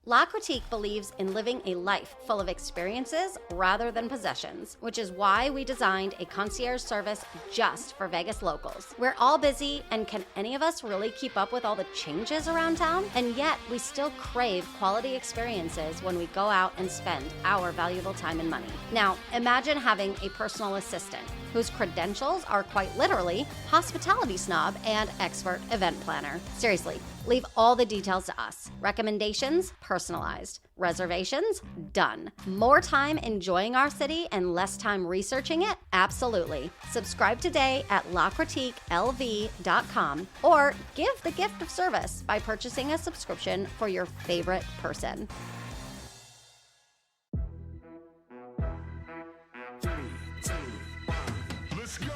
La Critique believes in living a life full of experiences rather than possessions, which is why we designed a concierge service just for Vegas locals. We're all busy, and can any of us really keep up with all the changes around town? And yet, we still crave quality experiences when we go out and spend our valuable time and money. Now, imagine having a personal assistant whose credentials are quite literally hospitality snob and expert event planner. Seriously, leave all the details to us. Recommendations, personalized. Reservations, done. More time enjoying our city and less time researching it? Absolutely. Subscribe today at lacritiquelv.com or give the gift of service by purchasing a subscription for your favorite person.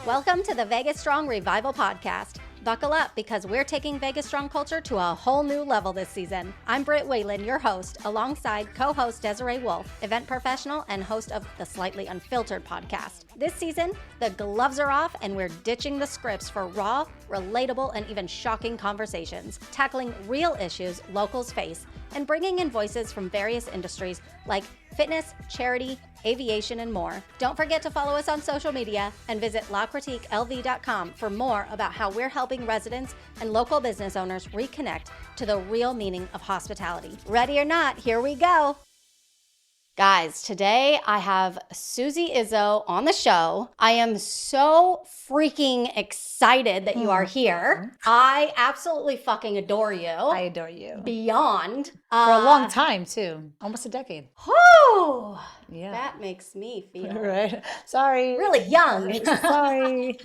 Welcome to the VegasStrong Revival Podcast. Buckle up because we're taking VegasStrong culture to a whole new level this season. I'm Britt, your host, alongside co-host Desiree Wolf, event professional and host of the Slightly Unfiltered podcast. This season, the gloves are off and we're ditching the scripts for raw, relatable, and even shocking conversations, tackling real issues locals face and bringing in voices from various industries like fitness, charity, aviation, and more. Don't forget to follow us on social media and visit lacritiquelv.com for more about how we're helping residents and local business owners reconnect to the real meaning of hospitality. Ready or not, here we go. Guys, today I have Susie Izzo on the show. I am so freaking excited that you are here. I absolutely fucking adore you. I adore you. Beyond. For a long time, too. Almost a decade. Whoo! Yeah. That makes me feel right. Sorry. really young. Sorry.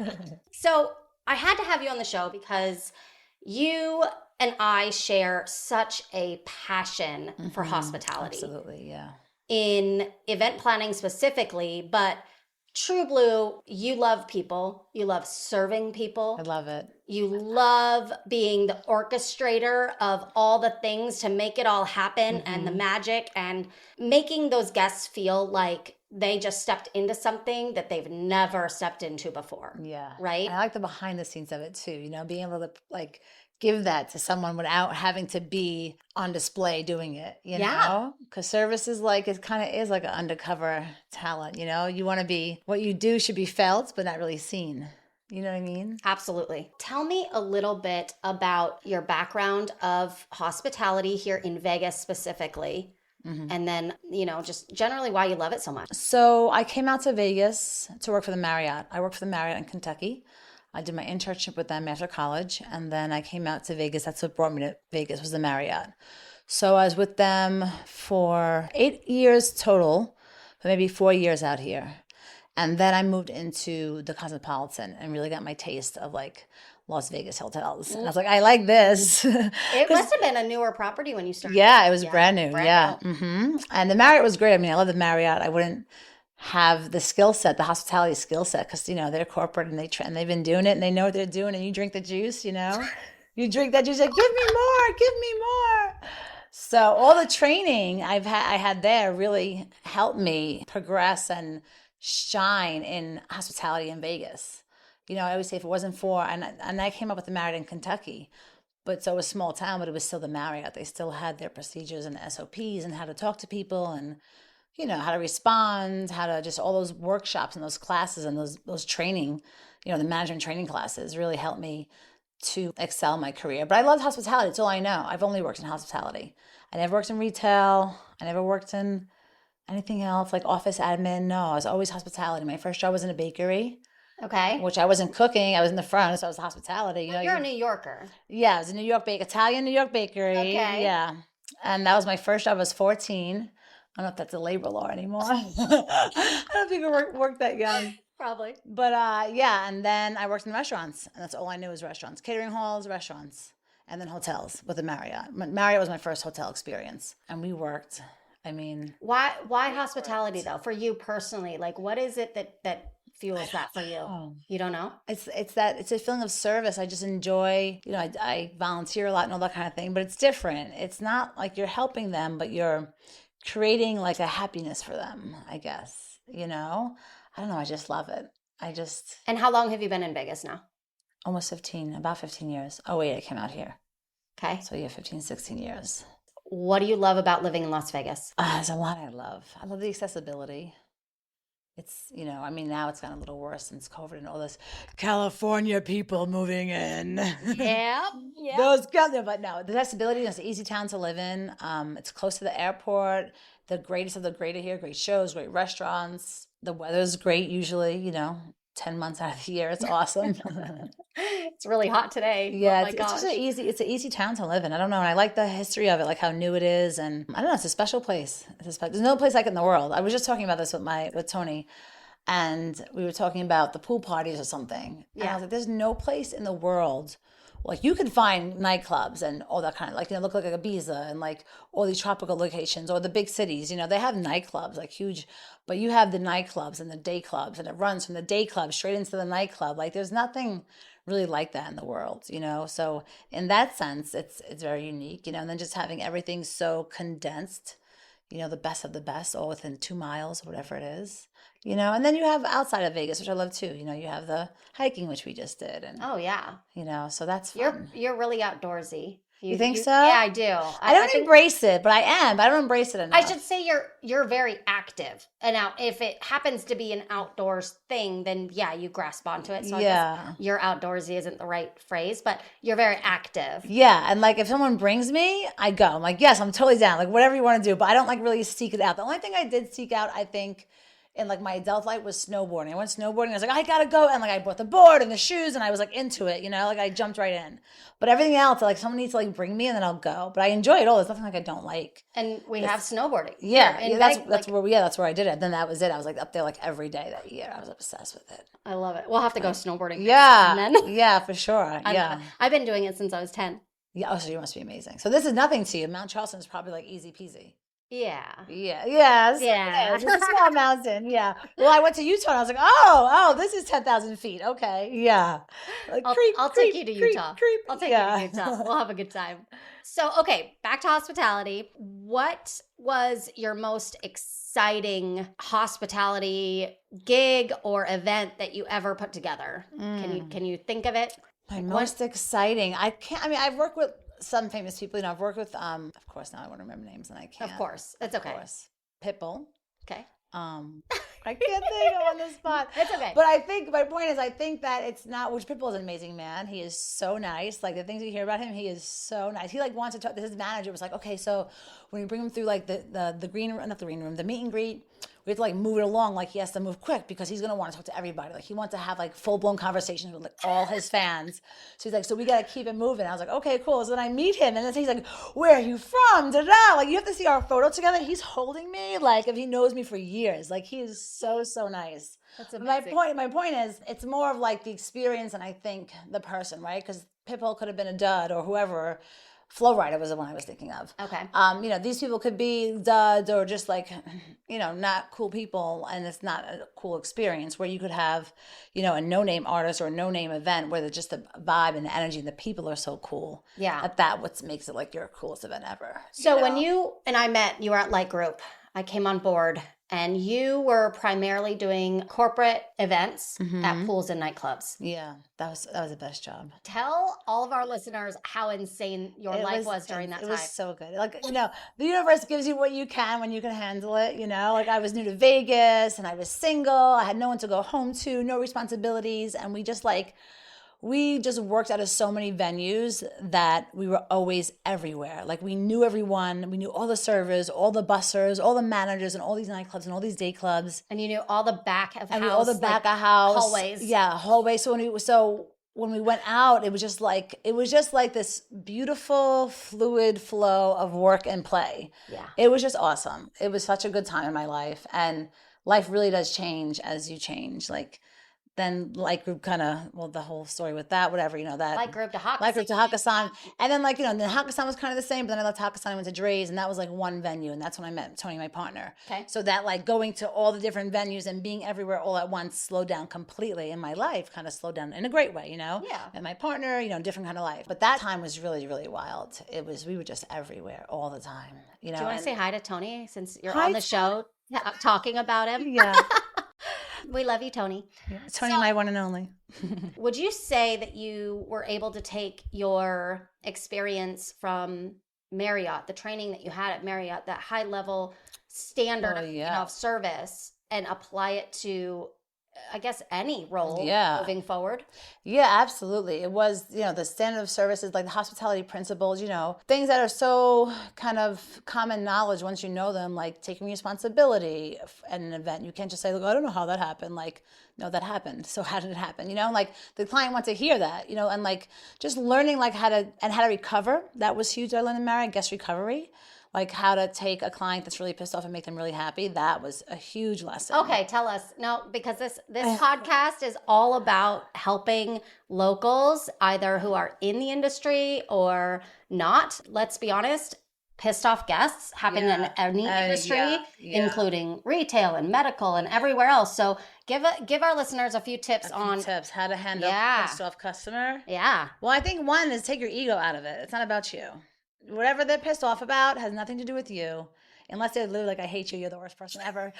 So I had to have you on the show because you and I share such a passion for hospitality. Absolutely, yeah. In event planning specifically, but True Blue, you love people. You love serving people. I love it. You love being the orchestrator of all the things to make it all happen and the magic and making those guests feel like they just stepped into something that they've never stepped into before. Yeah. Right? I like the behind the scenes of it too, being able to give that to someone without having to be on display doing it, you know? Because service is it kind of is like an undercover talent, You want to be, what you do should be felt, but not really seen. You know what I mean? Absolutely. Tell me a little bit about your background of hospitality here in Vegas specifically. And then, just generally why you love it so much. So I came out to Vegas to work for the Marriott. I worked for the Marriott in Kentucky. I did my internship with them after college, and then I came out to Vegas. That's what brought me to Vegas, was the Marriott. So I was with them for 8 years total, but maybe 4 years out here. And then I moved into the Cosmopolitan and really got my taste of Las Vegas hotels. And I was like, I like this. It must have been a newer property when you started. Yeah, it was brand new. And the Marriott was great. I mean, I love the Marriott. I wouldn't have the skill set, the hospitality skill set, because they're corporate and they've been doing it and they know what they're doing. And you drink the juice, you drink that juice, like, give me more. So all the training I had there really helped me progress and shine in hospitality in Vegas. I always say if it wasn't for, and I came up with the Marriott in Kentucky, but so it was a small town, but it was still the Marriott. They still had their procedures and SOPs and how to talk to people and how to respond, how to just all those workshops and those classes and those training, the management training classes really helped me to excel in my career. But I loved hospitality. It's all I know. I've only worked in hospitality. I never worked in retail. I never worked in anything else like office admin. No, I was always hospitality. My first job was in a bakery. Okay. Which I wasn't cooking. I was in the front, so I was hospitality. You're a New Yorker. Yeah, I was a Italian New York bakery. Okay. Yeah. And that was my first job. I was 14. I don't know if that's a labor law anymore. I don't think I worked that young. Probably. But and then I worked in restaurants, and that's all I knew was restaurants. Catering halls, restaurants, and then hotels with the Marriott. Marriott was my first hotel experience, and we worked. Why hospitality though? For you personally, what is it that fuels that for you? Oh. You don't know? It's a feeling of service. I just enjoy, I volunteer a lot and all that kind of thing, but it's different. It's not like you're helping them, but you're creating a happiness for them, I guess, I don't know. I just love it. And how long have you been in Vegas now? Almost 15, about 15 years. Oh wait, I came out here. Okay. So 15, 16 years. what do you love about living in Las Vegas? There's a lot I love. I love the accessibility. It's, I mean, now it's gotten a little worse since COVID and all this California people moving in. Yeah. But no, the accessibility, it's an easy town to live in. It's close to the airport, the greatest of the greater here, great shows, great restaurants. The weather's great usually, 10 months out of the year. It's awesome. It's really hot today. Yeah, oh my gosh. It's an easy town to live in. I don't know. And I like the history of it, like how new it is. And I don't know, it's a special place. There's no place like it in the world. I was just talking about this with Tony, and we were talking about the pool parties or something. And I was like, there's no place in the world. Like you could find nightclubs and all that kind of look like Ibiza and like all these tropical locations or the big cities, they have nightclubs like huge, but you have the nightclubs and the day clubs and it runs from the day club straight into the nightclub. Like there's nothing really like that in the world, So in that sense, it's very unique, and then just having everything so condensed, the best of the best all within 2 miles, whatever it is. And then you have outside of Vegas, which I love too. You have the hiking, which we just did. And, oh, yeah. So that's fun. You're really outdoorsy. You think so? Yeah, I do. I don't embrace it, but I am. But I don't embrace it enough. I should say you're very active. And now if it happens to be an outdoors thing, then yeah, you grasp onto it. So I guess you're outdoorsy isn't the right phrase, but you're very active. Yeah. And like if someone brings me, I go. I'm like, yes, I'm totally down. Like whatever you want to do. But I don't like really seek it out. The only thing I did seek out, I think, in like my adult life was snowboarding. I went snowboarding. I was like, I gotta go. And like I bought the board and the shoes and I was like into it, like I jumped right in. But everything else, like someone needs to like bring me and then I'll go. But I enjoy it all. There's nothing like I don't like. And we have snowboarding. Yeah, that's where I did it. Then that was it. I was like up there like every day that year. I was obsessed with it. I love it. We'll have to go snowboarding. Yeah. Yeah, for sure. Yeah. I've been doing it since I was 10. Yeah. Oh, so you must be amazing. So this is nothing to you. Mount Charleston is probably like easy peasy. Yeah. Yeah. Yes. Yeah. It's a small mountain. Yeah. Well, I went to Utah and I was like, oh, this is 10,000 feet. Okay. Yeah. Like, I'll take you to Utah. I'll take you to Utah. We'll have a good time. So, okay, back to hospitality. What was your most exciting hospitality gig or event that you ever put together? Can you think of it? My most exciting. I've worked with some famous people, I've worked with, of course, now I want to remember names and I can't. Of course. It's okay. Of course. Pitbull. Okay. I can't think of on the spot. It's okay. But my point is, I think that it's not, which Pitbull is an amazing man. He is so nice. Like the things you hear about him, he is so nice. He like wants to talk, his manager was like, okay, so when you bring him through like the green room, not the green room, the meet and greet, we have to like move it along. Like he has to move quick because he's going to want to talk to everybody. Like he wants to have like full blown conversations with like all his fans. So he's like, so we got to keep it moving. I was like, okay, cool. So then I meet him and then he's like, where are you from? Da-da. Like you have to see our photo together. He's holding me like if he knows me for years. Like he is so, so nice. That's amazing. My point is it's more of like the experience and I think the person, right? Because Pitbull could have been a dud or whoever. Flow Rider was the one I was thinking of. Okay. These people could be duds or just like, not cool people, and it's not a cool experience where you could have, a no-name artist or a no-name event where just the vibe and the energy and the people are so cool. Yeah. That what makes it like your coolest event ever. So when you and I met, you were at Light Group. I came on board and you were primarily doing corporate events at pools and nightclubs. Yeah, that was the best job. Tell all of our listeners how insane your life was during that time. It was so good. Like, the universe gives you what you can when you can handle it, Like I was new to Vegas and I was single. I had no one to go home to, no responsibilities. And we just worked out of so many venues that we were always everywhere. Like we knew everyone. We knew all the servers, all the bussers, all the managers, and all these nightclubs and all these day clubs. And you knew all the back of house. All the back of house. Hallways. Yeah, hallways. So when we went out, it was just like this beautiful fluid flow of work and play. Yeah. It was just awesome. It was such a good time in my life. And life really does change as you change. Like then Light Group the whole story with that, whatever, that. Light Group to Hakkasan. Light Group to Hakkasan. And then then Hakkasan was kind of the same, but then I left Hakkasan and went to Dre's, and that was like one venue, and that's when I met Tony, my partner. Okay. So that going to all the different venues and being everywhere all at once slowed down completely in my life, kind of slowed down in a great way, Yeah. And my partner, different kind of life. But that time was really, really wild. We were just everywhere all the time, Do you want to say hi to Tony since you're on the show talking about him? Yeah. We love you, Tony. Yeah, Tony, my one and only. Would you say that you were able to take your experience from Marriott, the training that you had at Marriott, that high level standard of service, and apply it to, I guess, any role moving forward? Yeah, absolutely. It was, the standard of services, like the hospitality principles, things that are so kind of common knowledge once you know them, like taking responsibility at an event. You can't just say, look, I don't know how that happened. Like, no, that happened. So how did it happen? Like the client wants to hear that, and like just learning like how to recover. That was huge. I learned in Marriott, guest recovery. Like how to take a client that's really pissed off and make them really happy. That was a huge lesson. Okay, tell us. No, because this podcast is all about helping locals, either who are in the industry or not. Let's be honest, pissed off guests happen in any industry, including retail and medical and everywhere else. So give our listeners a few tips how to handle a pissed off customer. Yeah. Well, I think one is take your ego out of it. It's not about you. Whatever they're pissed off about has nothing to do with you. Unless they're literally like, I hate you, you're the worst person ever.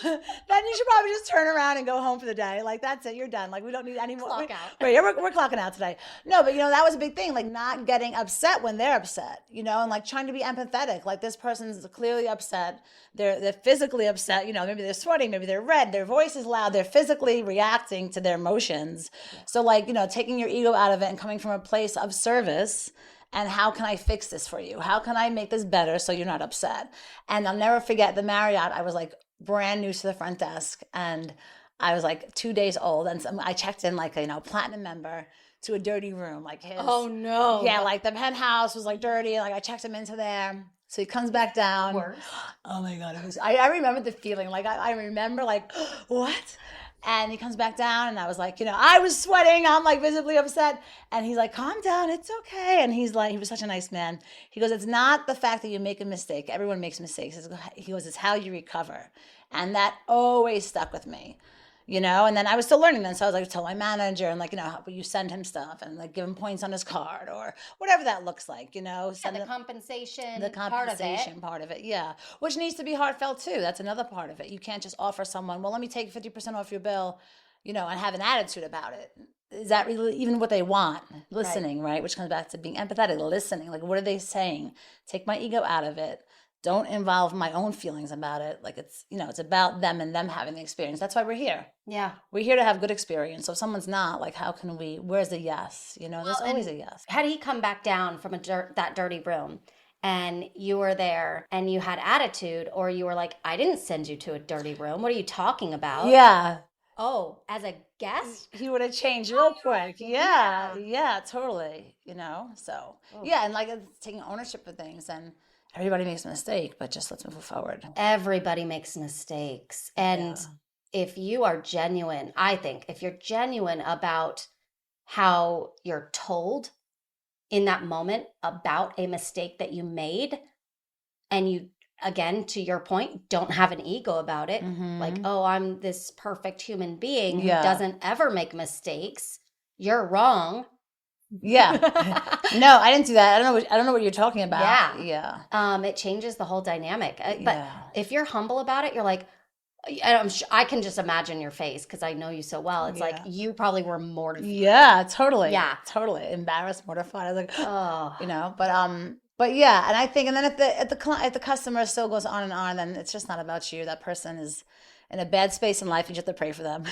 Then you should probably just turn around and go home for the day. Like, that's it, you're done. Like, we don't need any more. Clock out. We're clocking out today. No, but that was a big thing. Like, not getting upset when they're upset, and like trying to be empathetic. Like, this person's clearly upset. They're physically upset. Maybe they're sweating, maybe they're red, their voice is loud. They're physically reacting to their emotions. So like, taking your ego out of it and coming from a place of service. And how can I fix this for you? How can I make this better so you're not upset? And I'll never forget the Marriott. I was like brand new to the front desk, and I was like 2 days old, and I checked in like platinum member to a dirty room, like his. Oh no! Yeah, like the penthouse was like dirty. Like I checked him into there, so he comes back down. Worse. Oh my God! It was. I remember the feeling. Like I remember like what. And he comes back down, and I was like, I was sweating. I'm like visibly upset. And he's like, calm down. It's okay. And he's like, he was such a nice man. He goes, it's not the fact that you make a mistake. Everyone makes mistakes. He goes, it's how you recover. And that always stuck with me. And then I was still learning then. So I was like, tell my manager and like, you send him stuff and like give him points on his card or whatever that looks like, The compensation part of it. Yeah. Which needs to be heartfelt too. That's another part of it. You can't just offer someone, well, let me take 50% off your bill, and have an attitude about it. Is that really even what they want? Listening, right? Which comes back to being empathetic, listening. Like, what are they saying? Take my ego out of it. Don't involve my own feelings about it. Like it's it's about them and them having the experience. That's why we're here. Yeah. We're here to have good experience. So if someone's not, like, how can we, where's the yes? There's always a yes. Had he come back down from that dirty room and you were there and you had attitude, or you were like, I didn't send you to a dirty room. What are you talking about? Yeah. Oh, as a guest? He would have changed real quick. Yeah, totally. So, yeah. And like taking ownership of things, and everybody makes a mistake, but just let's move forward. Everybody makes mistakes. And if you are genuine, I think, if you're genuine about how you're told in that moment about a mistake that you made, and you, again, to your point, don't have an ego about it, like, oh, I'm this perfect human being who doesn't ever make mistakes, you're wrong. Yeah. No, I didn't do that. I don't know what you're talking about. Yeah. It changes the whole dynamic. But if you're humble about it, you're like, I can just imagine your face because I know you so well. It's like you probably were mortified. Yeah, totally. Yeah, totally embarrassed, mortified. I was like, oh, but yeah, and I think, and then if the customer still goes on and on, then it's just not about you. That person is in a bad space in life. You just have to pray for them.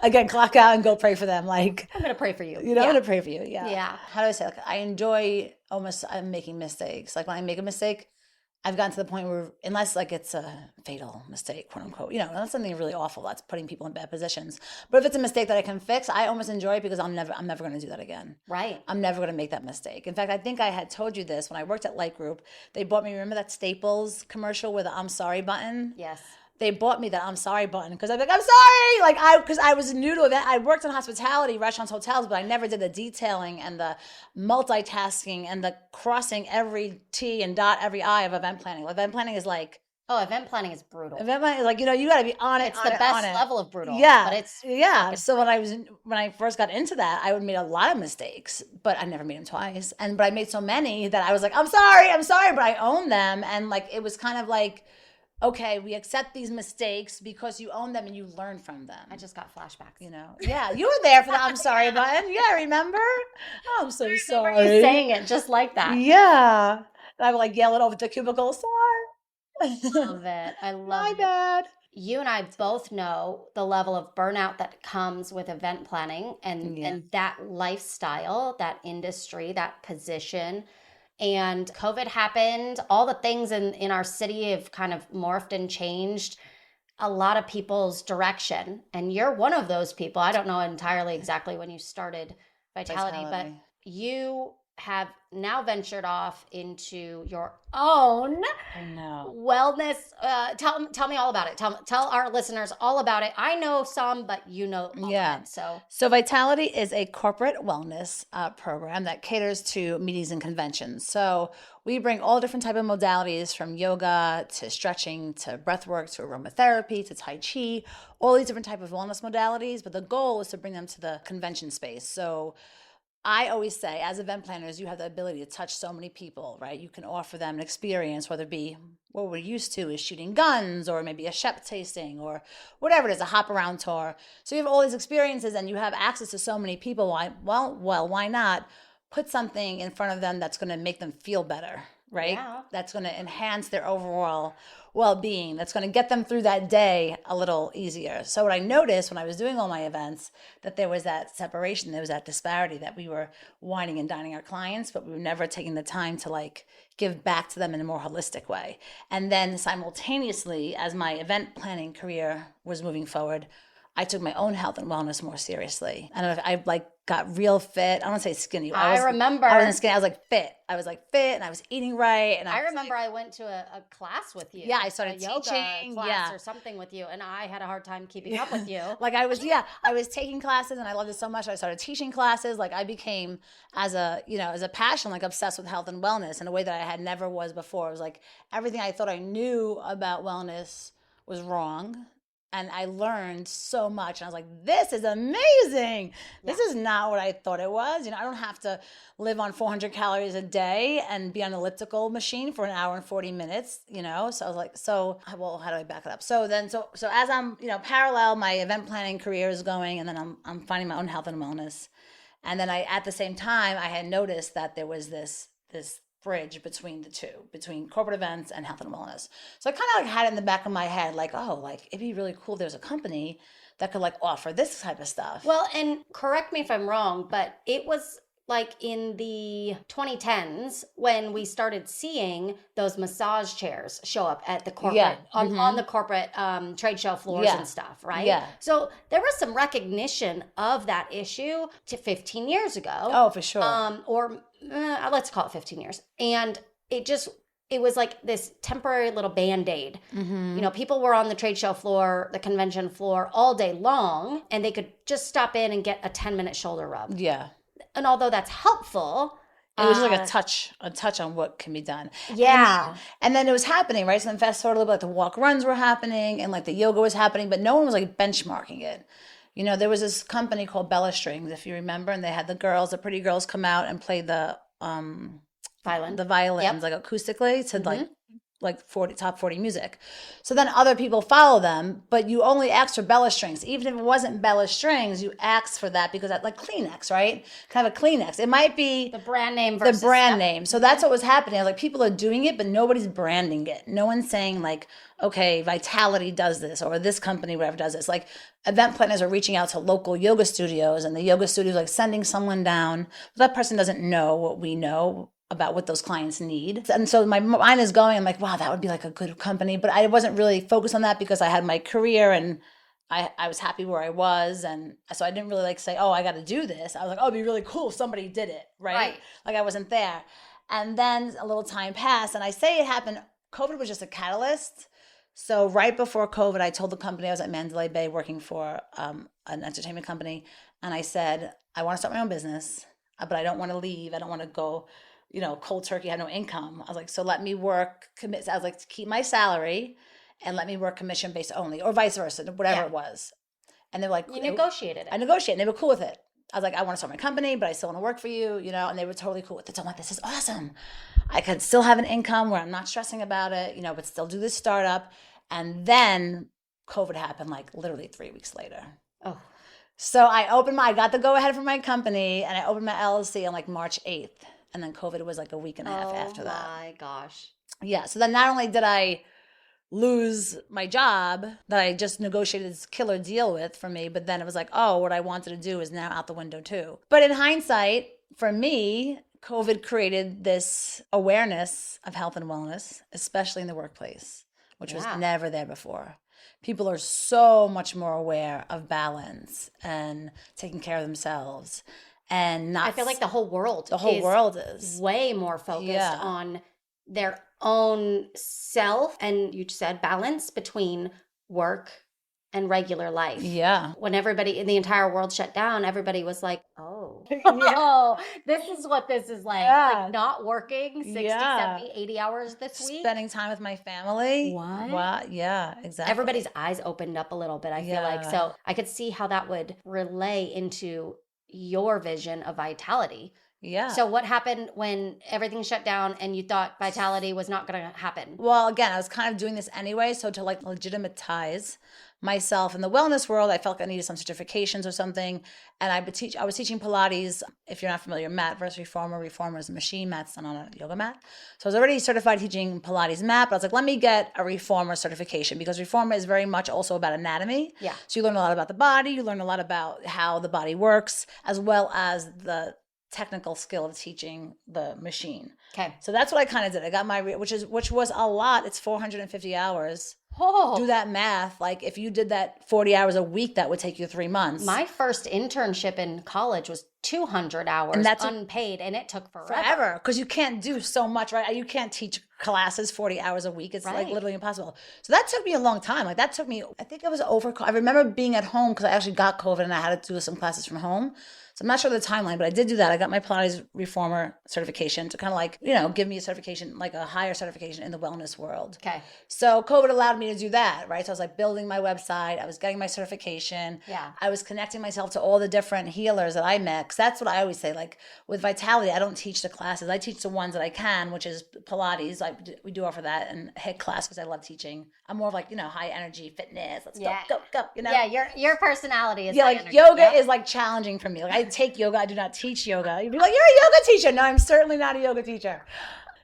Again, clock out and go pray for them. Like, I'm gonna pray for you. I'm gonna pray for you. Yeah. Yeah. How do I say? Like, I enjoy I'm making mistakes. Like when I make a mistake, I've gotten to the point where, unless like it's a fatal mistake, quote unquote, that's something really awful. That's putting people in bad positions. But if it's a mistake that I can fix, I almost enjoy it because I'm never going to do that again. Right. I'm never going to make that mistake. In fact, I think I had told you this when I worked at Light Group. They bought me, remember that Staples commercial with the I'm sorry button? Yes. They bought me that I'm sorry button because I'm like, I'm sorry. Because I was new to it. I worked in hospitality, restaurants, hotels, but I never did the detailing and the multitasking and the crossing every T and dot every I of event planning. Event planning is like, event planning is brutal. Event planning is like, you got to be on it. It's the best level of brutal. Yeah. But it's So when I first got into that, I would made a lot of mistakes, but I never made them twice. But I made so many that I was like, I'm sorry, but I owned them. And like, it was kind of like, okay, we accept these mistakes because you own them and you learn from them. I just got flashbacks. Yeah, you were there for the I'm sorry button. Yeah, remember? Oh, I'm so sorry. You saying it just like that. Yeah. And I would like yell it over the cubicle. Sorry. Love it. I love My it. bad. You and I both know the level of burnout that comes with event planning and that lifestyle, that industry, that position. And COVID happened. All the things in our city have kind of morphed and changed a lot of people's direction. And you're one of those people. I don't know entirely exactly when you started Vitality. But you have now ventured off into your own wellness. Tell me all about it. Tell our listeners all about it. I know some, but you know all of it. So Vitality is a corporate wellness program that caters to meetings and conventions. So we bring all different type of modalities, from yoga to stretching to breath work to aromatherapy to Tai Chi, all these different type of wellness modalities. But the goal is to bring them to the convention space. So I always say, as event planners, you have the ability to touch so many people, right? You can offer them an experience, whether it be what we're used to is shooting guns, or maybe a chef tasting, or whatever it is, a hop around tour. So you have all these experiences and you have access to so many people. Why not put something in front of them that's going to make them feel better, right? Yeah. That's going to enhance their overall well-being. That's going to get them through that day a little easier. So what I noticed when I was doing all my events, that there was that separation, there was that disparity, that we were wining and dining our clients, but we were never taking the time to like give back to them in a more holistic way. And then simultaneously, as my event planning career was moving forward, I took my own health and wellness more seriously. And I got real fit. I don't want to say skinny. I remember. I wasn't skinny. I was like fit. I was like fit and I was eating right. And I remember I went to a class with you. Yeah, I started yoga teaching. Class or something with you. And I had a hard time keeping up with you. I was taking classes and I loved it so much. I started teaching classes. Like I became as a passion, like obsessed with health and wellness in a way that I had never was before. It was like everything I thought I knew about wellness was wrong. And I learned so much. And I was like, this is amazing. This is not what I thought it was. I don't have to live on 400 calories a day and be on an elliptical machine for an hour and 40 minutes, So I was like, how do I back it up? So as I'm, parallel, my event planning career is going, and then I'm finding my own health and wellness. And then at the same time, I had noticed that there was this bridge between the two, between corporate events and health and wellness. So I kind of had it in the back of my head, it'd be really cool. There's a company that could offer this type of stuff. Well, and correct me if I'm wrong, but it was in the 2010s when we started seeing those massage chairs show up at the corporate, on the corporate trade show floors and stuff, right? Yeah. So there was some recognition of that issue 15 years ago. Oh, for sure. Let's call it 15 years. And it was like this temporary little Band-Aid. Mm-hmm. People were on the trade show floor, the convention floor all day long, and they could just stop in and get a 10-minute shoulder rub. Yeah. And although that's helpful, it was like a touch on what can be done. Yeah. And then it was happening, right? So then fast forward a little bit, the walk runs were happening and the yoga was happening, but no one was benchmarking it. There was this company called Bella Strings, if you remember, and they had the pretty girls come out and play the violins, acoustically to top 40 music. So then other people follow them, but you only ask for Bella Strings. Even if it wasn't Bella Strings, you ask for that because Kleenex, right? Kind of a Kleenex. It might be the brand name versus the brand name. So that's what was happening. People are doing it, but nobody's branding it. No one's saying okay, Vitality does this, or this company, whatever, does this. Event planners are reaching out to local yoga studios, and the yoga studios sending someone down. That person doesn't know what we know about what those clients need. And so my mind is going, I'm like, wow, that would be a good company. But I wasn't really focused on that because I had my career and I was happy where I was. And so I didn't really say, oh, I got to do this. I was like, oh, it'd be really cool if somebody did it, right? I wasn't there. And then a little time passed, and I say it happened, COVID was just a catalyst. So right before COVID, I told the company I was at Mandalay Bay working for an entertainment company. And I said, I want to start my own business, but I don't want to leave. I don't want to go cold turkey, I had no income. I was like, so let me work, commit. I was to keep my salary and let me work commission based only, or vice versa, whatever it was. And they were like, you negotiated it. I negotiated, and they were cool with it. I was like, I want to start my company, but I still want to work for you, you know, and they were totally cool with it. So I'm like, this is awesome. I could still have an income where I'm not stressing about it, you know, but still do this startup. And then COVID happened like literally 3 weeks later. Oh. So I got the go ahead from my company and I opened my LLC on like March 8th. And then COVID was like a week and a half after that. Oh my gosh. Yeah. So then not only did I lose my job that I just negotiated this killer deal with for me, but then it was like, oh, what I wanted to do is now out the window too. But in hindsight, for me, COVID created this awareness of health and wellness, especially in the workplace, which was never there before. People are so much more aware of balance and taking care of themselves. And not, I feel like the whole world is way more focused on their own self. And you said balance between work and regular life. Yeah. When everybody in the entire world shut down, everybody was like, oh, this is what this is like. Yeah. Like not working 60, 70, 80 hours this week. Spending time with my family. What? Yeah, exactly. Everybody's eyes opened up a little bit, I feel like. So I could see how that would relay into your vision of vitality. Yeah. So what happened when everything shut down and you thought vitality was not going to happen? Well, again, I was kind of doing this anyway. So to like legitimatize myself in the wellness world, I felt like I needed some certifications or something. And I was teaching Pilates. If you're not familiar, mat versus reformer. Reformer is a machine, mat's done on a yoga mat. So I was already certified teaching Pilates mat, but I was like, let me get a reformer certification because reformer is very much also about anatomy. Yeah. So you learn a lot about the body. You learn a lot about how the body works, as well as the technical skill of teaching the machine. Okay. So that's what I kind of did. I got my, which was a lot. It's 450 hours. Oh. Do that math. Like if you did that 40 hours a week, that would take you 3 months. My first internship in college was 200 hours and that's unpaid, and it took forever. Because you can't do so much, right? You can't teach classes 40 hours a week. It's like literally impossible. So that took me a long time. Like that took me, I think it was I remember being at home because I actually got COVID and I had to do some classes from home. So I'm not sure the timeline, but I did do that. I got my Pilates reformer certification to kind of like, you know, give me a certification, like a higher certification in the wellness world. Okay. So COVID allowed me to do that, right? So I was like building my website. I was getting my certification. Yeah. I was connecting myself to all the different healers that I met. Because that's what I always say. Like with Vitality, I don't teach the classes. I teach the ones that I can, which is Pilates. We do offer that and HIIT class because I love teaching. I'm more of like, you know, high energy fitness. Let's go, you know? Yeah, your personality is like energy. Yoga is like challenging for me. Like I take yoga. I do not teach yoga. You'd be like, you're a yoga teacher. No, I'm certainly not a yoga teacher.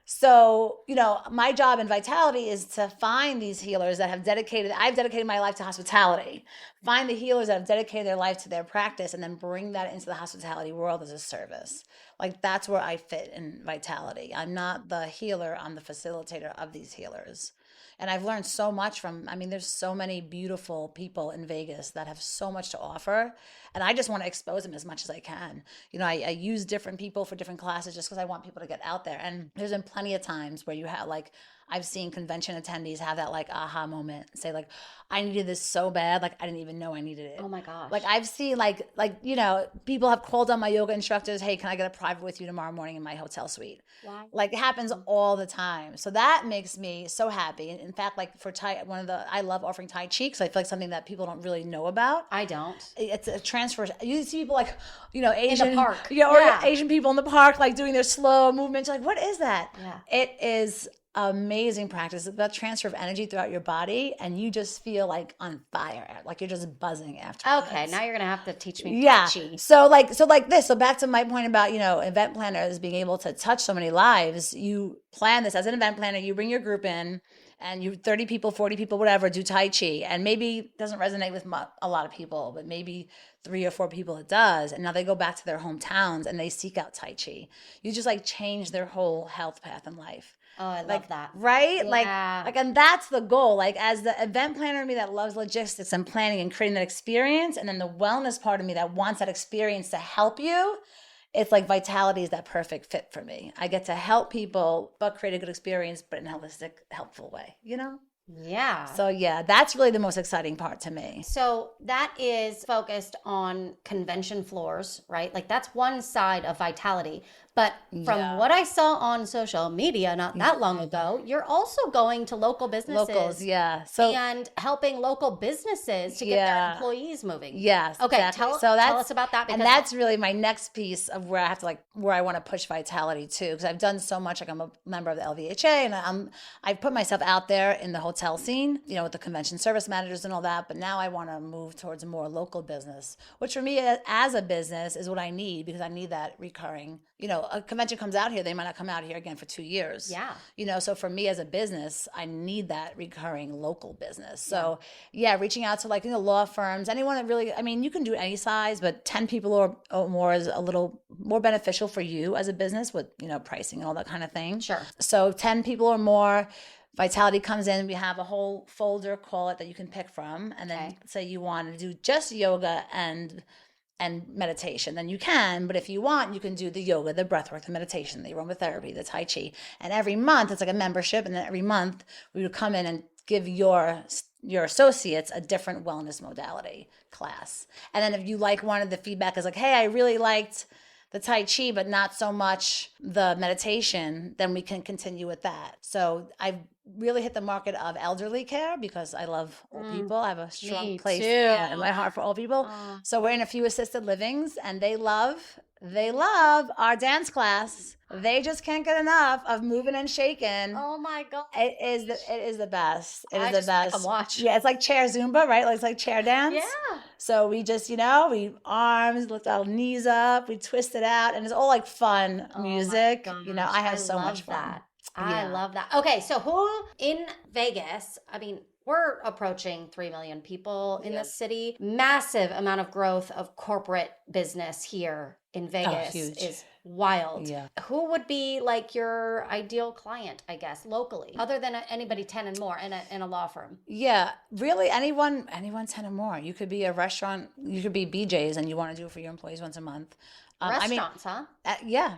So, you know, my job in Vitality is to find these healers that I've dedicated my life to hospitality. Find the healers that have dedicated their life to their practice and then bring that into the hospitality world as a service. Like that's where I fit in Vitality. I'm not the healer, I'm the facilitator of these healers. And I've learned so much there's so many beautiful people in Vegas that have so much to offer. And I just want to expose them as much as I can. You know, I use different people for different classes just because I want people to get out there. And there's been plenty of times where you have like, I've seen convention attendees have that like aha moment and say like, I needed this so bad. Like I didn't even know I needed it. Oh my gosh. Like I've seen like, you know, people have called on my yoga instructors. Hey, can I get a private with you tomorrow morning in my hotel suite? Wow. Like it happens all the time. So that makes me so happy. And in fact, like for I love offering Tai Chi because I feel like something that people don't really know about. I don't. It's a transfer. You see people like, you know, Asian in the park. Or Asian people in the park, like doing their slow movements. You're like, what is that? Yeah. It is amazing practice. It's about transfer of energy throughout your body and you just feel like on fire, like you're just buzzing after. Okay, now you're gonna have to teach me Tai Chi. So like this. So back to my point about, you know, event planners being able to touch so many lives. You plan this as an event planner, you bring your group in and you 30 people, 40 people, whatever, do Tai Chi. And maybe it doesn't resonate with a lot of people, but maybe 3 or 4 people it does. And now they go back to their hometowns and they seek out Tai Chi. You just like change their whole health path in life. Oh, I love that. Right? Yeah. Like, and that's the goal. Like as the event planner in me that loves logistics and planning and creating that experience, and then the wellness part of me that wants that experience to help you, it's like Vitality is that perfect fit for me. I get to help people, but create a good experience, but in a holistic, helpful way, you know? Yeah. So yeah, that's really the most exciting part to me. So that is focused on convention floors, right? Like that's one side of Vitality. But from what I saw on social media not that long ago, you're also going to local businesses. Locals, And helping local businesses to get their employees moving. Yes. Okay, exactly. tell us about that. And that's really my next piece of where I have to where I want to push vitality too, because I've done so much. Like I'm a member of the LVHA, and I've put myself out there in the hotel scene, with the convention service managers and all that. But now I want to move towards a more local business, which for me as a business is what I need, because I need that recurring. A convention comes out here, they might not come out here again for 2 years. Yeah. So for me as a business, I need that recurring local business. So reaching out to law firms, anyone that really, you can do any size, but 10 people or more is a little more beneficial for you as a business with, pricing and all that kind of thing. Sure. So 10 people or more, Vitality comes in, we have a whole folder, call it, that you can pick from. And then say you want to do just yoga and meditation, then you can. But if you want, you can do the yoga, the breathwork, the meditation, the aromatherapy, the Tai Chi. And every month, it's like a membership. And then every month, we would come in and give your associates a different wellness modality class. And then if you one of the feedback is hey, I really liked the Tai Chi, but not so much the meditation, then we can continue with that. So I've really hit the market of elderly care because I love old people. I have a strong place in my heart for old people. So we're in a few assisted livings, and they love our dance class. They just can't get enough of moving and shaking. Oh my God. It is the best. It is the best. I watch. Yeah, it's like chair Zumba, right? It's like chair dance. Yeah. So we just, we arms, lift our knees up, we twist it out, and it's all fun music. I have so much fun. I love that. Okay, so who in Vegas, we're approaching 3 million people in the city. Massive amount of growth of corporate business here in Vegas is wild. Yeah. Who would be your ideal client, I guess, locally, other than anybody 10 and more in a law firm? Yeah, really anyone 10 and more. You could be a restaurant, you could be BJ's, and you want to do it for your employees once a month. Restaurants, huh?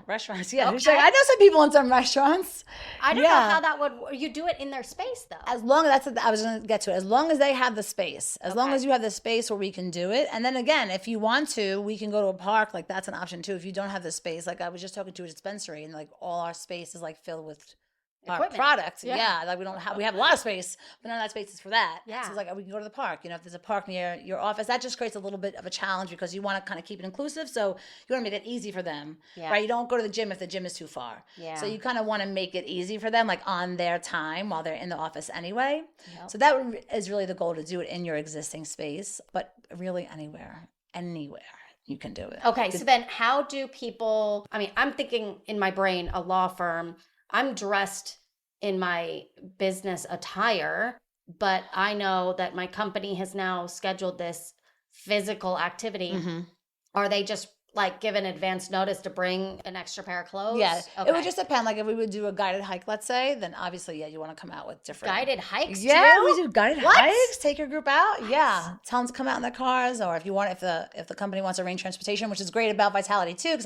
Restaurants. Yeah. Okay. I know some people in some restaurants. I don't know how that would. You do it in their space, though. As long as I was going to get to it. As long as they have the space. As long as you have the space where we can do it. And then again, if you want to, we can go to a park. That's an option too. If you don't have the space, I was just talking to a dispensary, and all our space is filled with our product. We have a lot of space, but none of that space is for that. Yeah. So it's we can go to the park. If there's a park near your office, that just creates a little bit of a challenge because you want to kind of keep it inclusive. So you want to make it easy for them, right? You don't go to the gym if the gym is too far. Yeah. So you kind of want to make it easy for them, on their time while they're in the office anyway. Yep. So that is really the goal, to do it in your existing space, but really anywhere you can do it. Okay. So then how do people, I'm thinking in my brain, a law firm, I'm dressed in my business attire, but I know that my company has now scheduled this physical activity. Mm-hmm. Are they just given advance notice to bring an extra pair of clothes? Yeah. Okay. It would just depend. If we would do a guided hike, let's say, then obviously, you want to come out with different guided hikes. Yeah, too? we do guided hikes. Take your group out. Nice. Yeah. Tell them to come out in their cars, or if the company wants to arrange transportation, which is great about Vitality too, because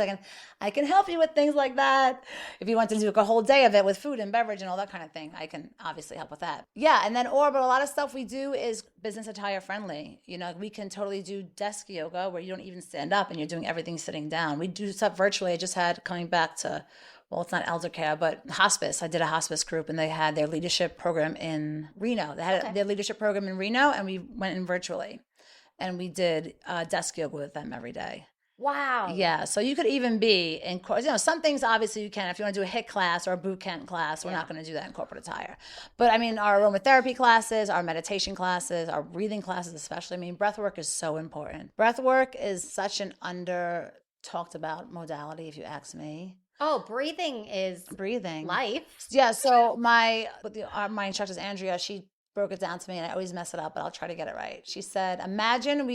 I can help you with things like that. If you want to do a whole day of it with food and beverage and all that kind of thing, I can obviously help with that. Yeah, and then but a lot of stuff we do is business attire friendly. We can totally do desk yoga where you don't even stand up and you're doing everything sitting down. We do stuff virtually. I just had coming back to, it's not elder care, but hospice. I did a hospice group, and they had their leadership program in Reno. They had their leadership program in Reno, and we went in virtually, and we did desk yoga with them every day. Wow. Yeah. So you could even be in, some things obviously you can. If you want to do a HIIT class or a boot camp class, we're not going to do that in corporate attire. But our aromatherapy classes, our meditation classes, our breathing classes especially. Breath work is so important. Breath work is such an under talked about modality, if you ask me. Oh, breathing is life. Yeah. So my instructor, Andrea, she broke it down to me, and I always mess it up, but I'll try to get it right. She said, imagine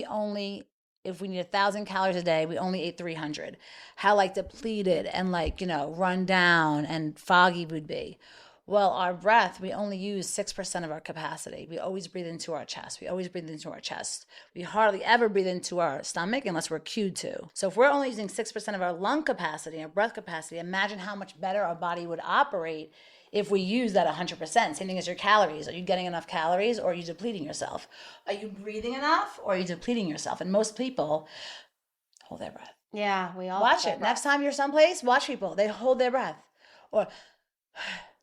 if we need 1,000 calories a day, we only ate 300. How depleted and run down and foggy we'd be. Well, our breath, we only use 6% of our capacity. We always breathe into our chest. We hardly ever breathe into our stomach unless we're cued to. So if we're only using 6% of our lung capacity, our breath capacity, imagine how much better our body would operate if we use that 100%. Same thing as your calories. Are you getting enough calories, or are you depleting yourself? Are you breathing enough, or are you depleting yourself? And most people hold their breath. Yeah, we all watch it. Next time you're someplace, watch people. They hold their breath. Or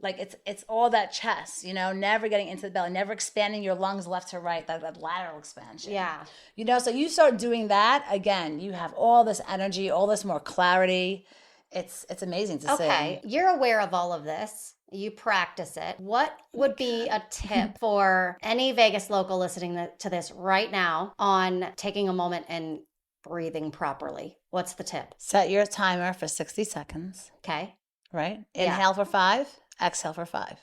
like it's all that chest, never getting into the belly, never expanding your lungs left to right, that lateral expansion. Yeah. So you start doing that, again, you have all this energy, all this more clarity. It's amazing to see. Okay, you're aware of all of this. You practice it. What would be a tip for any Vegas local listening to this right now on taking a moment and breathing properly? What's the tip? Set your timer for 60 seconds. Okay. Right? Inhale for 5, exhale for 5.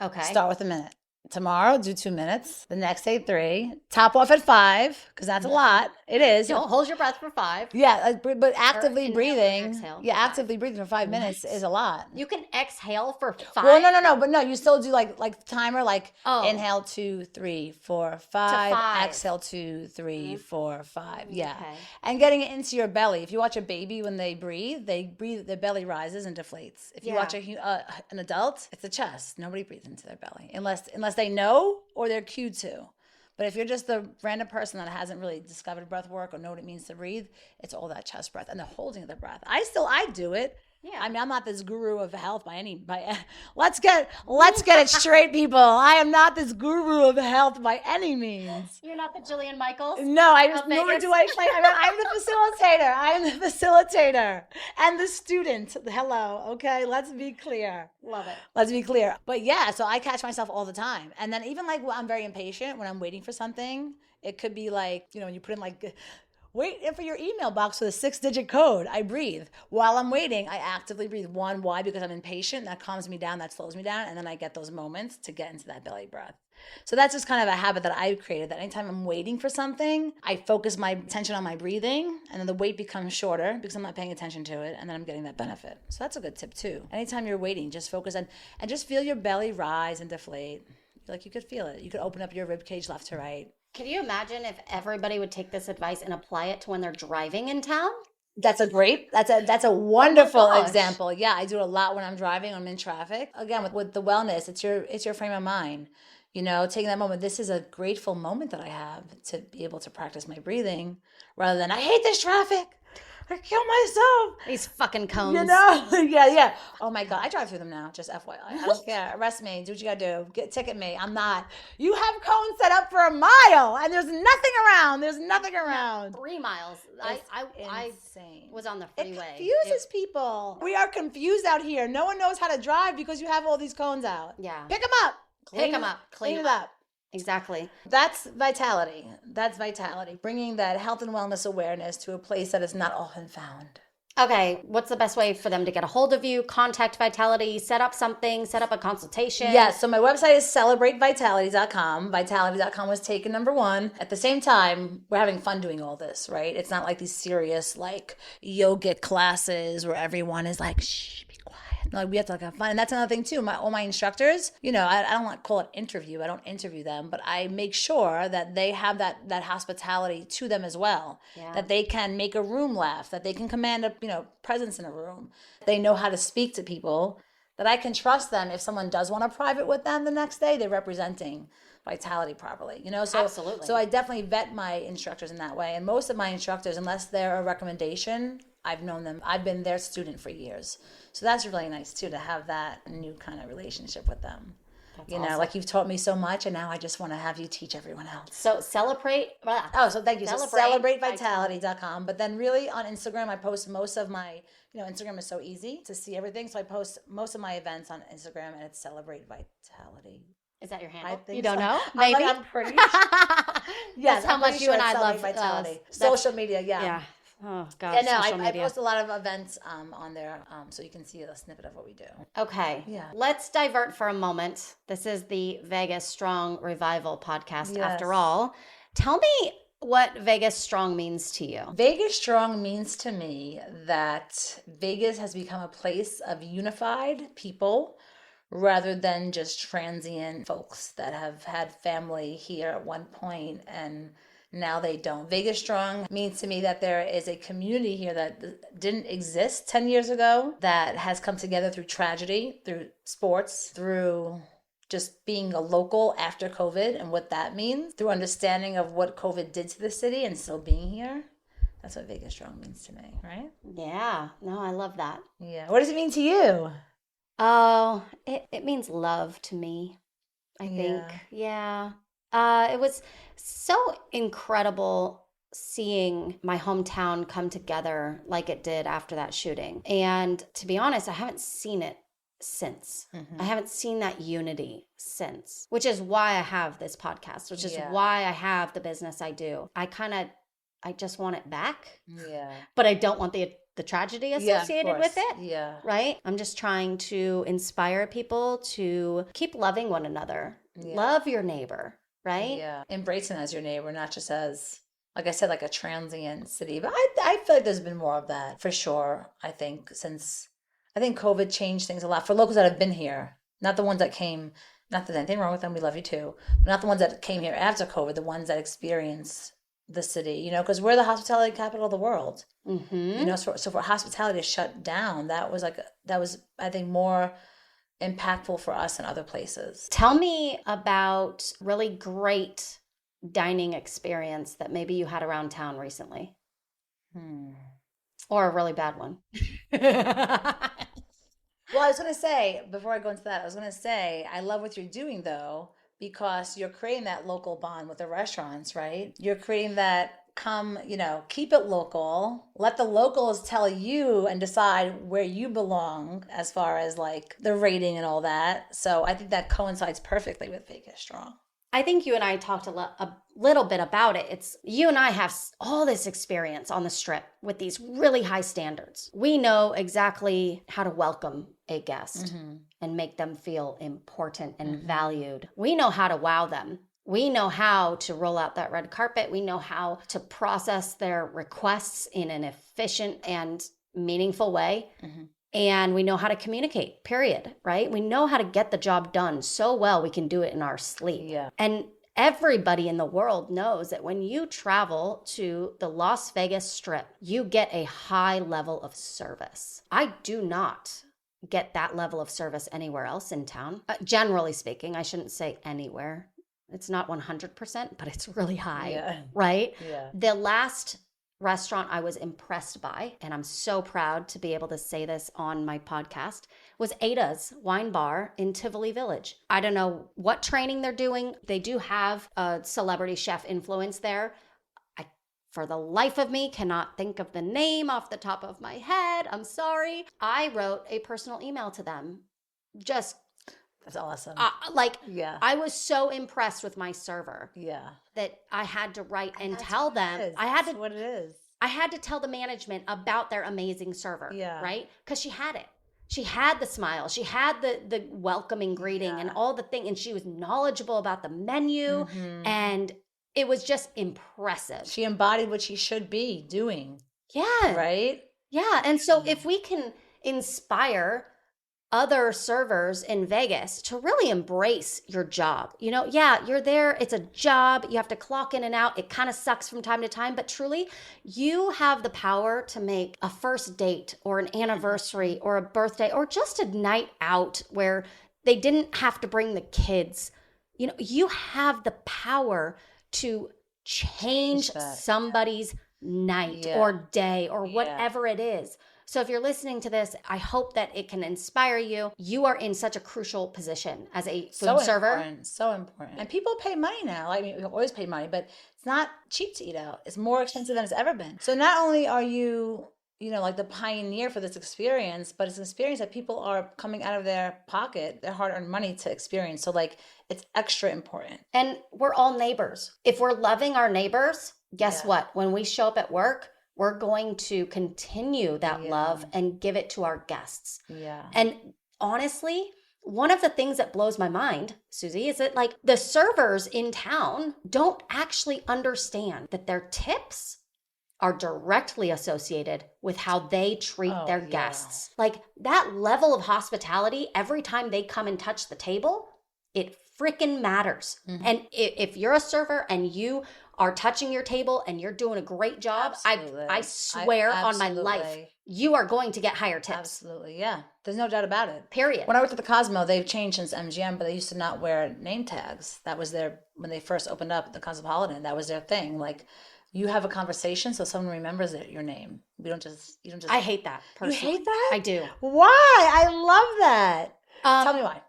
Okay. Start with a minute. Tomorrow, do 2 minutes. The next day, 3. Top off at 5, because that's a lot. It is. Don't hold your breath for 5. Yeah, but actively breathing. Yeah, actively breathing for 5 minutes is a lot. You can exhale for 5. Well, no, but no, you still do like timer, inhale 2, 3, 4, 5. Exhale 2, 3, 4, 5. Yeah, okay. And getting it into your belly. If you watch a baby when they breathe, their belly rises and deflates. If you watch an adult, it's the chest. Nobody breathes into their belly unless they know or they're cued to. But if you're just the random person that hasn't really discovered breath work or know what it means to breathe, it's all that chest breath and the holding of the breath. I do it. Yeah. I mean, I'm not this guru of health let's get it straight, people. I am not this guru of health by any means. You're not the Jillian Michaels? No, nor do I play. I'm the facilitator and the student. Hello, okay? Let's be clear. Love it. Let's be clear. But yeah, so I catch myself all the time. And then even when I'm very impatient, when I'm waiting for something, it could be when you put in wait for your email box with a 6-digit code. I breathe. While I'm waiting, I actively breathe. One, why? Because I'm impatient. That calms me down. That slows me down. And then I get those moments to get into that belly breath. So that's just kind of a habit that I've created, that anytime I'm waiting for something, I focus my attention on my breathing, and then the wait becomes shorter because I'm not paying attention to it, and then I'm getting that benefit. So that's a good tip too. Anytime you're waiting, just focus and just feel your belly rise and deflate. You could feel it. You could open up your rib cage left to right. Can you imagine if everybody would take this advice and apply it to when they're driving in town? That's a wonderful example. Yeah, I do it a lot when I'm driving, I'm in traffic. Again, with the wellness, it's your frame of mind. Taking that moment. This is a grateful moment that I have to be able to practice my breathing rather than I hate this traffic. I kill myself. These fucking cones. Yeah. Oh my God. I drive through them now, just FYI. I don't care. Arrest me. Do what you gotta do. Ticket me. I'm not. You have cones set up for a mile and there's nothing around. 3 miles. I was on the freeway. It confuses people. We are confused out here. No one knows how to drive because you have all these cones out. Yeah. Pick them up. Clean them up. Exactly. That's vitality. Bringing that health and wellness awareness to a place that is not often found. Okay. What's the best way for them to get a hold of you, contact Vitality, set up a consultation? Yes. So my website is celebratevitality.com. Vitality.com was taken number 1. At the same time, we're having fun doing all this, right? It's not like these serious yogic classes where everyone is shh, be quiet. We have to have fun. And that's another thing too. All my instructors, I don't want to call it interview. I don't interview them, but I make sure that they have that hospitality to them as well. Yeah. That they can make a room laugh, that they can command a presence in a room. They know how to speak to people, that I can trust them if someone does want a private with them the next day, they're representing Vitality properly. So absolutely. So I definitely vet my instructors in that way. And most of my instructors, unless they're a recommendation, I've known them. I've been their student for years. So that's really nice too, to have that new kind of relationship with them. That's awesome. You've taught me so much, and now I just want to have you teach everyone else. So celebrate. So thank you. Celebratevitality.com. But then really on Instagram, I post most of my, Instagram is so easy to see everything. So I post most of my events on Instagram, and it's Celebrate Vitality. Is that your handle? I think you don't so. know? Maybe. I'm pretty Yes, how much you and I love Vitality. Social media, Yeah. Oh, God. Yeah, no, I post a lot of events on there, so you can see a snippet of what we do. Okay. Yeah. Let's divert for a moment. This is the VegasStrong Revival Podcast, after all. Tell me what Vegas Strong means to you. Vegas Strong means to me that Vegas has become a place of unified people rather than just transient folks that have had family here at one point and now they don't. Vegas Strong means to me that there is a community here that didn't exist 10 years ago that has come together through tragedy, through sports, through just being a local after COVID and what that means, through understanding of what COVID did to the city and still being here. That's what Vegas Strong means to me, right? Yeah. No, I love that. Yeah. What does it mean to you? Oh, it means love to me, I think. Yeah. It was so incredible seeing my hometown come together like it did after that shooting. And to be honest, I haven't seen it since. I haven't seen that unity since, which is why I have this podcast, which is why I have the business I do. I just want it back. Yeah. But I don't want the tragedy associated with it. Yeah. Right? I'm just trying to inspire people to keep loving one another. Yeah. Love your neighbor, right? Yeah. Embracing as your neighbor, not just as, like I said, like a transient city. But I feel like there's been more of that for sure. I think COVID changed things a lot for locals that have been here, not the ones that came. Not that there's anything wrong with them. We love you too. But not the ones that came here after COVID, the ones that experienced the city, because we're the hospitality capital of the world. So for hospitality to shut down, that was I think more impactful for us than other places. Tell me about really great dining experience that maybe you had around town recently. Or a really bad one. Well, I was going to say, before I go into that, I love what you're doing though, because you're creating that local bond with the restaurants, right? You're creating that keep it local. Let the locals tell you and decide where you belong as far as like the rating and all that. So I think that coincides perfectly with Vegas Strong. I think you and I talked a little bit about it. It's you and I have all this experience on the Strip with these really high standards. We know exactly how to welcome a guest and make them feel important and valued. We know how to wow them. We know how to roll out that red carpet. We know how to process their requests in an efficient and meaningful way. And we know how to communicate, period, right? We know how to get the job done so well we can do it in our sleep. Yeah. And everybody in the world knows that when you travel to the Las Vegas Strip, you get a high level of service. I do not get that level of service anywhere else in town. Generally speaking, I shouldn't say anywhere. It's not 100%, but it's really high, right? Yeah. The last restaurant I was impressed by, and I'm so proud to be able to say this on my podcast, was Ada's Wine Bar in Tivoli Village. I don't know what training they're doing. They do have a celebrity chef influence there. I, for the life of me, cannot think of the name off the top of my head. I'm sorry. I wrote a personal email to them. That's awesome. I was so impressed with my server. Yeah. That I had to write and tell them. That's what it is. I had to tell the management about their amazing server. Yeah. Right? Because she had it. She had the smile. She had the welcoming greeting and all the thing. And she was knowledgeable about the menu. And it was just impressive. She embodied what she should be doing. Yeah. Right? Yeah. And so if we can inspire other servers in Vegas to really embrace your job. You're there. It's a job. You have to clock in and out. It kind of sucks from time to time, but truly you have the power to make a first date or an anniversary or a birthday or just a night out where they didn't have to bring the kids. You have the power to change somebody's night or day or whatever it is. So if you're listening to this, I hope that it can inspire you. You are in such a crucial position as a food server. So important. And people pay money now. I mean, we always pay money, but it's not cheap to eat out. It's more expensive than it's ever been. So not only are you, like the pioneer for this experience, but it's an experience that people are coming out of their pocket, their hard-earned money to experience. So it's extra important. And we're all neighbors. If we're loving our neighbors, guess what? When we show up at work, we're going to continue that love and give it to our guests. Yeah. And honestly, one of the things that blows my mind, Susie, is that the servers in town don't actually understand that their tips are directly associated with how they treat their guests. That level of hospitality, every time they come and touch the table, it freaking matters. And if you're a server and you are touching your table and you're doing a great job, I swear on my life, you are going to get higher tips. Absolutely, yeah. There's no doubt about it. Period. When I worked at the Cosmo, they've changed since MGM, but they used to not wear name tags. That was when they first opened up the Cosmopolitan, that was their thing. you have a conversation so someone remembers your name. You don't just. I hate that personally. You hate that? I do. Why? I love that. Tell me why.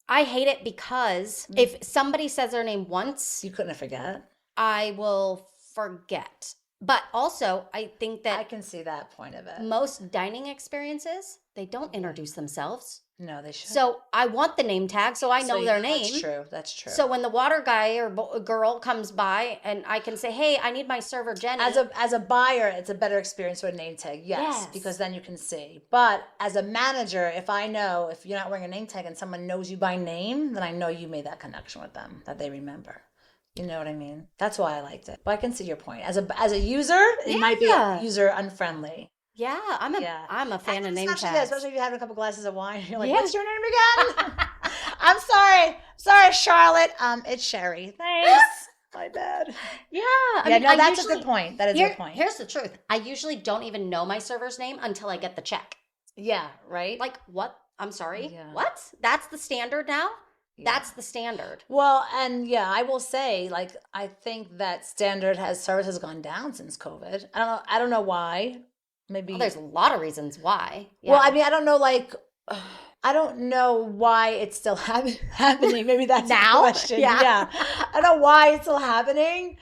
I hate it because if somebody says their name once, You couldn't forget. I will forget. But also, I think that I can see that point of it. most dining experiences, they don't introduce themselves. No, they should. So I want the name tag so I know their name. That's true. So when the water guy or girl comes by and I can say, hey, I need my server, Jenny. As a buyer, it's a better experience with a name tag. Yes, because then you can see. But as a manager, if you're not wearing a name tag and someone knows you by name, then I know you made that connection with them, that they remember. You know what I mean? That's why I liked it. But I can see your point. As a user, it might be user unfriendly. Yeah, I'm a fan of name tags. Especially if you have a couple glasses of wine. You're like, what's your name again? I'm sorry, Charlotte. It's Sherry. Thanks. My bad. Yeah. That's a good point. That is a good point. Here's the truth. I usually don't even know my server's name until I get the check. Yeah, right? Like, what? I'm sorry. Yeah. What? That's the standard now? Yeah. That's the standard. Well, and I will say, like, I think that service has gone down since COVID. I don't know why. Maybe there's a lot of reasons why. Yeah. Well, I mean, I don't know, like, I don't know why it's still happening. Maybe that's now? The question. Yeah. I don't know why it's still happening.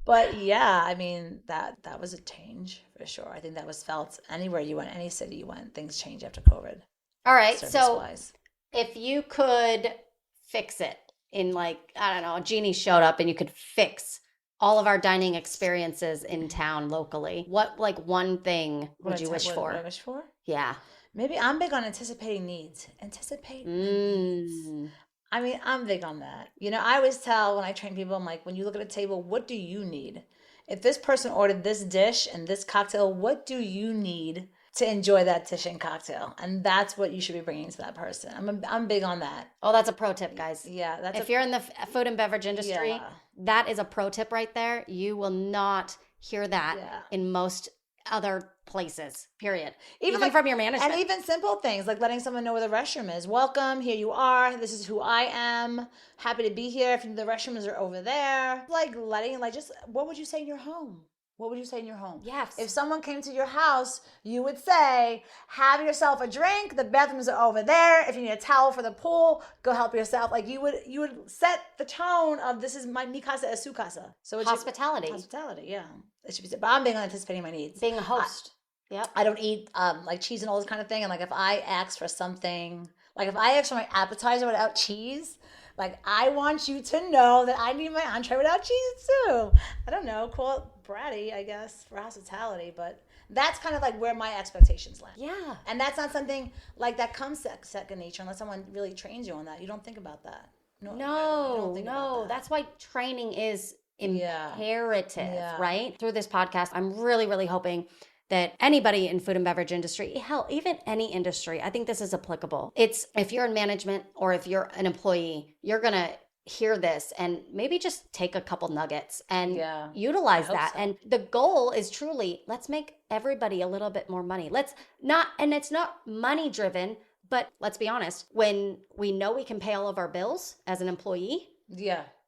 But yeah, I mean, that was a change for sure. I think that was felt anywhere you went, any city you went, things change after COVID. All right. So if you could fix it in, like, I don't know, a genie showed up and you could fix all of our dining experiences in town locally, what, like, one thing would you wish for? What I wish for? Yeah. Maybe I'm big on anticipating needs. Needs. I mean, I'm big on that. I always tell when I train people, I'm like, when you look at a table, what do you need? If this person ordered this dish and this cocktail, what do you need to enjoy that dish and cocktail? And that's what you should be bringing to that person. I'm big on that. Oh, that's a pro tip, guys. Yeah. If you're in the food and beverage industry, that is a pro tip right there. You will not hear that in most other places, period. Even from your management. And even simple things like letting someone know where the restroom is. Welcome, here you are. This is who I am. Happy to be here. If the restrooms are over there. Just what would you say in your home? What would you say in your home? Yes. If someone came to your house, you would say, have yourself a drink. The bathrooms are over there. If you need a towel for the pool, go help yourself. Like you would set the tone of this is mi casa es su casa. So it's hospitality. Hospitality, yeah. It should be said. But I'm big on anticipating my needs. Being a host. Yep. I don't eat like cheese and all this kind of thing. And like if I ask for something, like if I ask for my appetizer without cheese, like I want you to know that I need my entree without cheese too. I don't know, call it bratty, I guess, for hospitality, but that's kind of like where my expectations land. Yeah. And that's not something like that comes second nature unless someone really trains you on that. You don't think about that. No. That's why training is imperative, right? Through this podcast, I'm really, really hoping that anybody in food and beverage industry, hell, even any industry, I think this is applicable. It's if you're in management or if you're an employee, you're going to hear this and maybe just take a couple nuggets and utilize that. So. And the goal is truly, let's make everybody a little bit more money. And it's not money driven, but let's be honest, when we know we can pay all of our bills as an employee,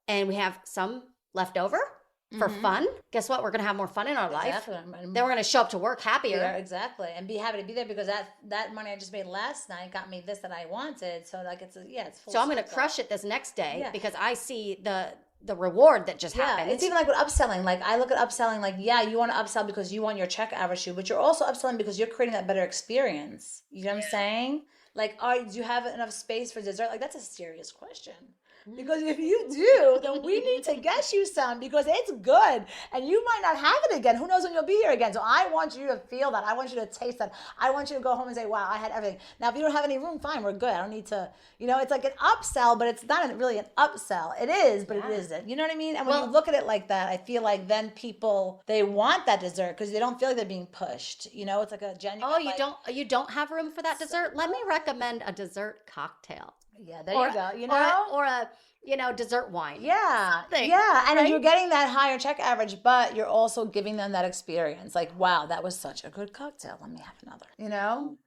and we have some left over for fun, guess what? We're going to have more fun in our life. Then we're going to show up to work happier. Yeah, exactly. And be happy to be there because that money I just made last night got me this that I wanted. So like it's full So I'm going to crush it this next day because I see the reward that just happened. It's even like with upselling. Like I look at upselling like, you want to upsell because you want your check average to, but you're also upselling because you're creating that better experience. You know what I'm saying? Like, do you have enough space for dessert? Like that's a serious question. Because if you do, then we need to get you some because it's good and you might not have it again. Who knows when you'll be here again? So I want you to feel that. I want you to taste that. I want you to go home and say, wow, I had everything. Now, if you don't have any room, fine, we're good. I don't need to, it's like an upsell, but it's not really an upsell. It is, but it isn't. You know what I mean? And when you look at it like that, I feel like then people, they want that dessert because they don't feel like they're being pushed. It's like a genuine. Oh, you don't have room for that dessert? Let me recommend a dessert cocktail. Yeah, there you go. Or a dessert wine. Yeah. Something, and you're getting that higher check average, but you're also giving them that experience. Like, wow, that was such a good cocktail. Let me have another.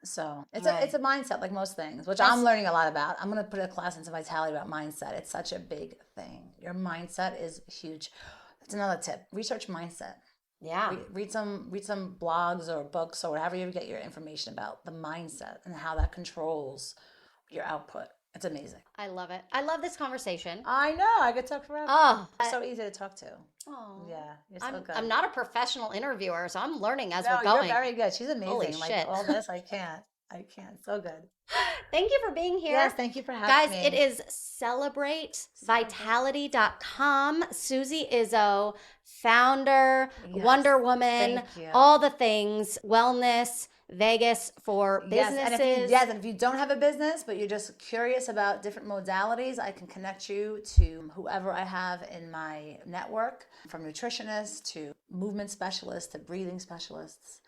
So it's a mindset, like most things, which I'm learning a lot about. I'm going to put a class into Vitality about mindset. It's such a big thing. Your mindset is huge. That's another tip. Research mindset. Yeah. Read some blogs or books or whatever you get your information about the mindset and how that controls your output. It's amazing. I love it. I love this conversation. I know. I could talk forever. Oh, You're so easy to talk to. Oh, yeah, you're so good. I'm not a professional interviewer, so I'm learning as we're No, going. you're very good. She's amazing. Holy like shit. all this, I can't. So good. Thank you for being here. Yes, thank you for having me. Guys, it is celebratevitality.com. Susie Izzo, founder, Yes, Wonder Woman, thank you. all the things, wellness, Vegas for businesses. And if you don't have a business, but you're just curious about different modalities, I can connect you to whoever I have in my network, from nutritionists to movement specialists to breathing specialists.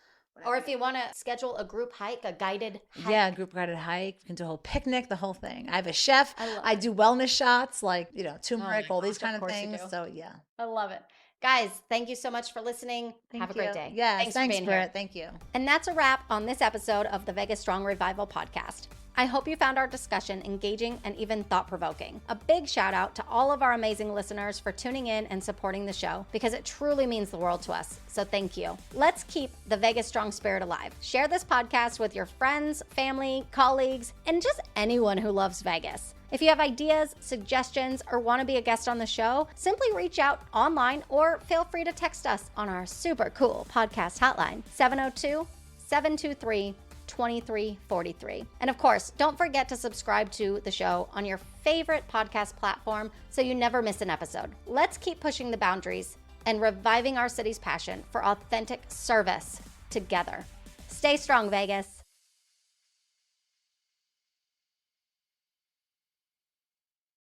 Or if you want to schedule a group hike, a guided hike. Yeah, group guided hike. You can do a whole picnic, the whole thing. I have a chef. I do wellness shots, like, turmeric, all these kind of things. So, yeah. I love it. Guys, thank you so much for listening. Have a great day. Yeah, thanks for being Britt. here. Thank you. And that's a wrap on this episode of the VegasStrong Revival Podcast. I hope you found our discussion engaging and even thought-provoking. A big shout out to all of our amazing listeners for tuning in and supporting the show, because it truly means the world to us. So thank you. Let's keep the Vegas Strong spirit alive. Share this podcast with your friends, family, colleagues, and just anyone who loves Vegas. If you have ideas, suggestions, or want to be a guest on the show, simply reach out online or feel free to text us on our super cool podcast hotline, 702-723-2343. And of course, don't forget to subscribe to the show on your favorite podcast platform so you never miss an episode. Let's keep pushing the boundaries and reviving our city's passion for authentic service together. Stay strong, Vegas.